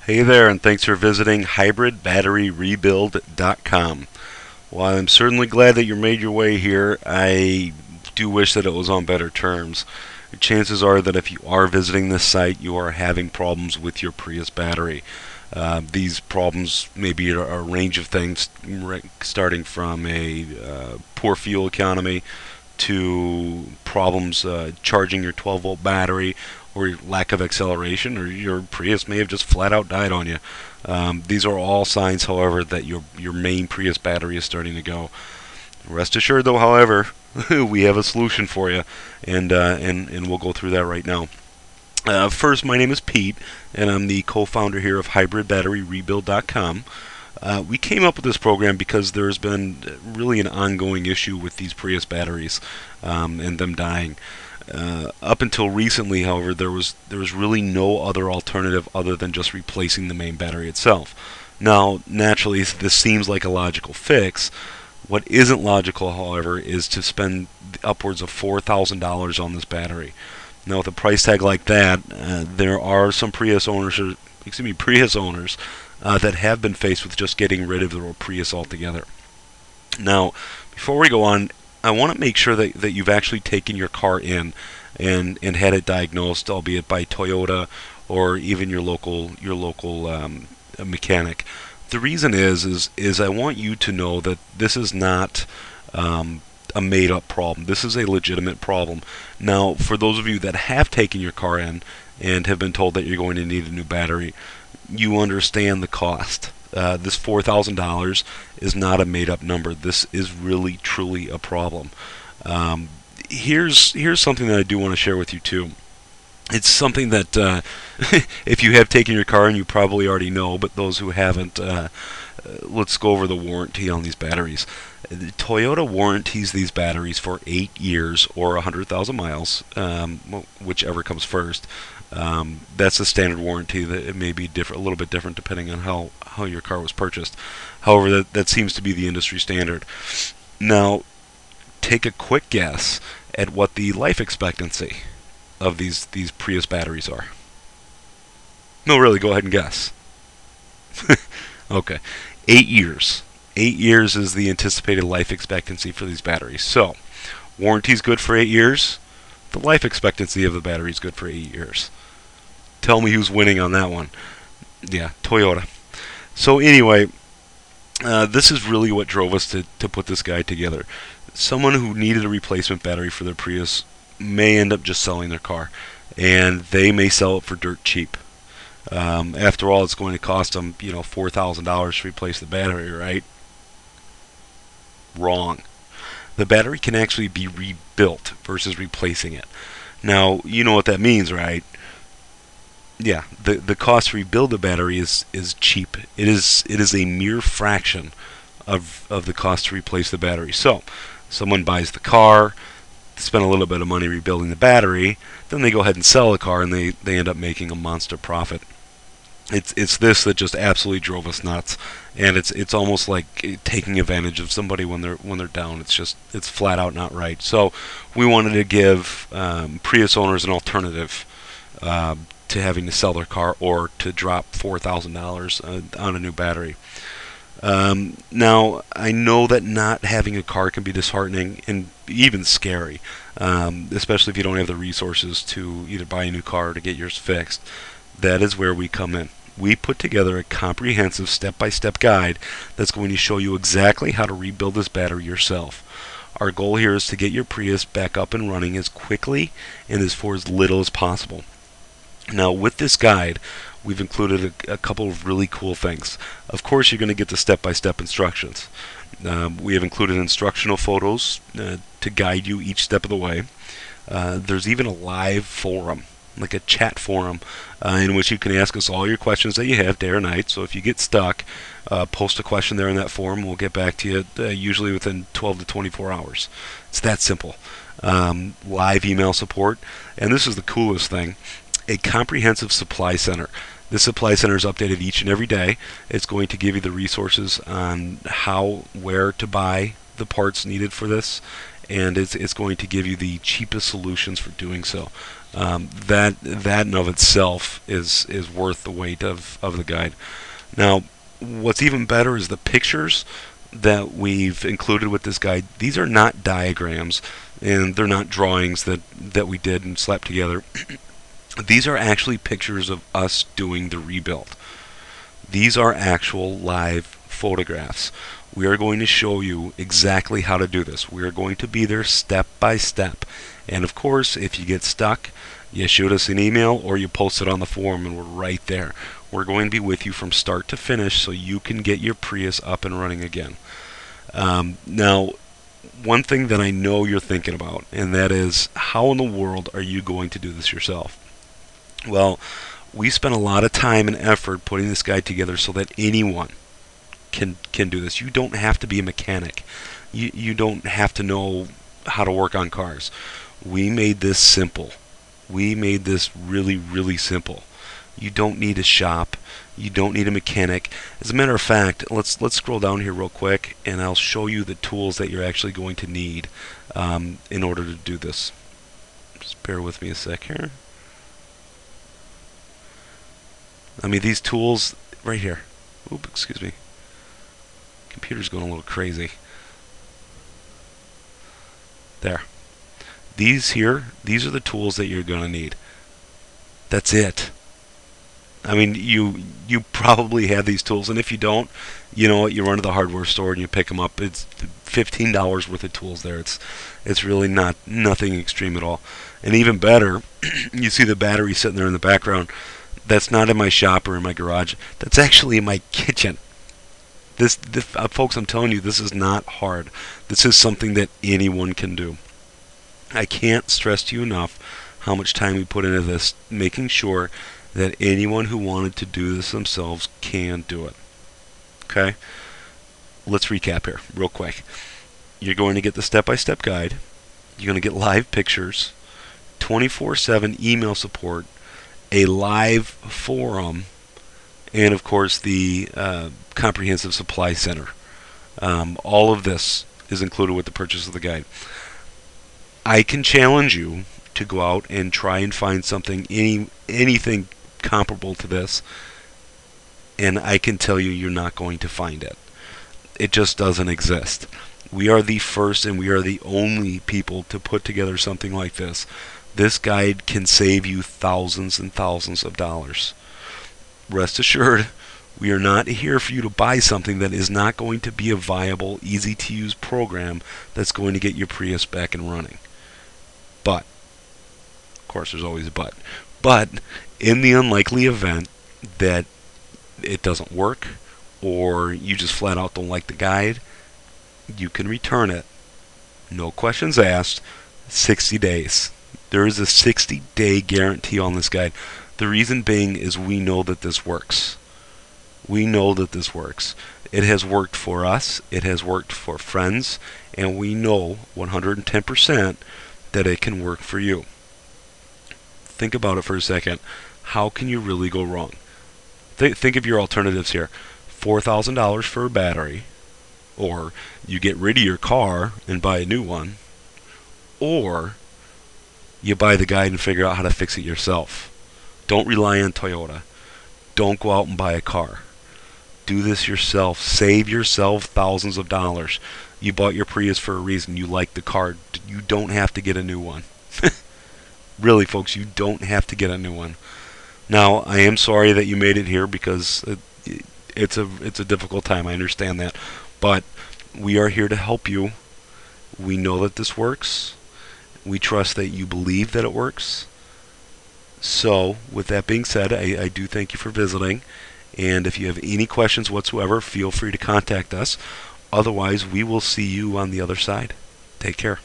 Hey there, and thanks for visiting hybridbatteryrebuild.com. While I'm certainly glad that you made your way here, I do wish that it was on better terms. Chances are that if you are visiting this site, you are having problems with your Prius battery. These problems may be a range of things, starting from a poor fuel economy to problems charging your 12-volt battery, or your lack of acceleration, or your Prius may have just flat out died on you. These are all signs, however, that your main Prius battery is starting to go. Rest assured, though, however, we have a solution for you, and we'll go through that right now. First, my name is Pete, and I'm the co-founder here of hybridbatteryrebuild.com. We came up with this program because there's been really an ongoing issue with these Prius batteries and them dying. Up until recently, however, there was really no other alternative other than just replacing the main battery itself. Now, naturally, this seems like a logical fix. What isn't logical, however, is to spend upwards of $4,000 on this battery. Now, with a price tag like that, there are some Prius owners, that have been faced with just getting rid of their Prius altogether. Now, before we go on, I want to make sure that you've actually taken your car in and had it diagnosed, albeit by Toyota or even your local mechanic. The reason is I want you to know that this is not a made-up problem. This is a legitimate problem. Now, for those of you that have taken your car in and have been told that you're going to need a new battery, you understand the cost. This $4,000 is not a made-up number. This is really, truly a problem. Here's something that I do want to share with you too. It's something that if you have taken your car, and you probably already know, but those who haven't, let's go over the warranty on these batteries. Toyota warranties these batteries for 8 years or 100,000 miles, whichever comes first. That's a standard warranty. That it may be a little bit different depending on how your car was purchased. However, that seems to be the industry standard. Now, take a quick guess at what the life expectancy of these Prius batteries are. No, really, go ahead and guess. Okay, 8 years. 8 years is the anticipated life expectancy for these batteries. So, warranty's good for 8 years. The life expectancy of the battery is good for 8 years. Tell me who's winning on that one. Yeah, Toyota. So anyway, this is really what drove us to put this guide together. Someone who needed a replacement battery for their Prius may end up just selling their car, and they may sell it for dirt cheap. After all, it's going to cost them, $4,000 to replace the battery, right? Wrong. The battery can actually be rebuilt versus replacing it. Now, you know what that means, right? Yeah, the cost to rebuild the battery is cheap. It is a mere fraction of the cost to replace the battery. So, someone buys the car, spend a little bit of money rebuilding the battery, then they go ahead and sell the car, and they end up making a monster profit. It's this that just absolutely drove us nuts, and it's almost like taking advantage of somebody when they're down. It's flat out not right. So we wanted to give Prius owners an alternative to having to sell their car or to drop $4,000 on a new battery. Now, I know that not having a car can be disheartening and even scary, especially if you don't have the resources to either buy a new car or to get yours fixed. That is where we come in. We put together a comprehensive step-by-step guide that's going to show you exactly how to rebuild this battery yourself. Our goal here is to get your Prius back up and running as quickly and for as little as possible. Now, with this guide, we've included a couple of really cool things. Of course, you're going to get the step-by-step instructions. We have included instructional photos to guide you each step of the way. There's even a live forum, like a chat forum, in which you can ask us all your questions that you have day or night. So if you get stuck, post a question there in that forum. We'll get back to you usually within 12 to 24 hours. It's that simple. Live email support. And this is the coolest thing. A comprehensive supply center. This supply center is updated each and every day. It's going to give you the resources on where to buy the parts needed for this, and it's going to give you the cheapest solutions for doing so. That in of itself is worth the weight of the guide. Now, what's even better is the pictures that we've included with this guide. These are not diagrams, and they're not drawings that we did and slapped together. These are actually pictures of us doing the rebuild. These are actual live photographs. We are going to show you exactly how to do this. We are going to be there step by step. And of course, if you get stuck, you shoot us an email or you post it on the forum, and we're right there. We're going to be with you from start to finish so you can get your Prius up and running again. Now, one thing that I know you're thinking about, and that is, how in the world are you going to do this yourself? Well, we spent a lot of time and effort putting this guide together so that anyone can do this. You don't have to be a mechanic. You don't have to know how to work on cars. We made this simple. We made this really, really simple. You don't need a shop. You don't need a mechanic. As a matter of fact, let's scroll down here real quick, and I'll show you the tools that you're actually going to need in order to do this. Just bear with me a sec here. I mean, these tools right here. Oop, excuse me. Computer's going a little crazy. There. These are the tools that you're going to need. That's it. I mean, you probably have these tools, and if you don't, you know what, you run to the hardware store and you pick them up. It's $15 worth of tools there. It's really nothing extreme at all. And even better, you see the battery sitting there in the background. That's not in my shop or in my garage. That's actually in my kitchen. This folks, I'm telling you, this is not hard. This is something that anyone can do. I can't stress to you enough how much time we put into this, making sure that anyone who wanted to do this themselves can do it. Okay? Let's recap here real quick. You're going to get the step-by-step guide. You're going to get live pictures, 24/7 email support, a live forum, and of course the comprehensive supply center. All of this is included with the purchase of the guide. I can challenge you to go out and try and find something, anything comparable to this, and I can tell you you're not going to find it. It just doesn't exist. We are the first and we are the only people to put together something like this. This guide can save you thousands and thousands of dollars. Rest assured, we are not here for you to buy something that is not going to be a viable, easy-to-use program that's going to get your Prius back and running. But, of course there's always a but, in the unlikely event that it doesn't work, or you just flat out don't like the guide, you can return it. No questions asked. 60 days. There is a 60-day guarantee on this guide. The reason being is we know that this works. We know that this works. It has worked for us. It has worked for friends. And we know 110% that it can work for you. Think about it for a second. How can you really go wrong? Think of your alternatives here. $4,000 for a battery, or you get rid of your car and buy a new one, or you buy the guide and figure out how to fix it yourself. Don't rely on Toyota. Don't go out and buy a car. Do this yourself. Save yourself thousands of dollars. You bought your Prius for a reason. You like the car. You don't have to get a new one. Really, folks, you don't have to get a new one. Now, I am sorry that you made it here because it's a difficult time. I understand that. But we are here to help you. We know that this works. We trust that you believe that it works. So, with that being said, I do thank you for visiting. And if you have any questions whatsoever, feel free to contact us. Otherwise, we will see you on the other side. Take care.